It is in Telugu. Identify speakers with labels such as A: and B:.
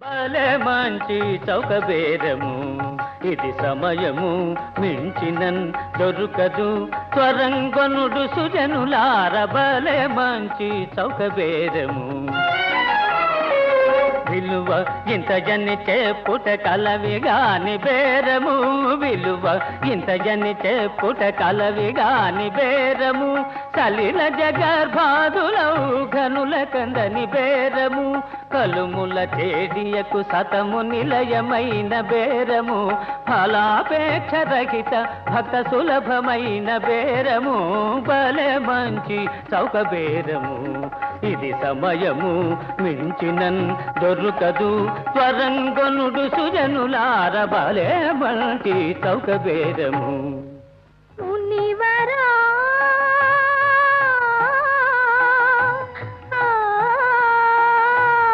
A: భలే మంచి చౌక బేరము ఇది సమయము మించినన్ దొరకదు త్వరంగొనుడు సుజనులార భలే మంచి చౌక బేరము విలువ ఇంత జని చెప్పుట కలవిగాని బేరము విలువ ఇంత జని చెప్పుట కలవిగాని బేరము సలిల జగర్భాదులౌ ఘనుల కందని బేరము కలుముల చేడియకు సతము నిలయమైన బేరము ఫలాపేక్ష రహిత భక్త సులభమైన బేరము భలే మంచి చౌక బేరము ఇది సమయము మించినన్ దొరకదు త్వరంగొనుడు సుజనులార భలే మంచి చౌక బేరము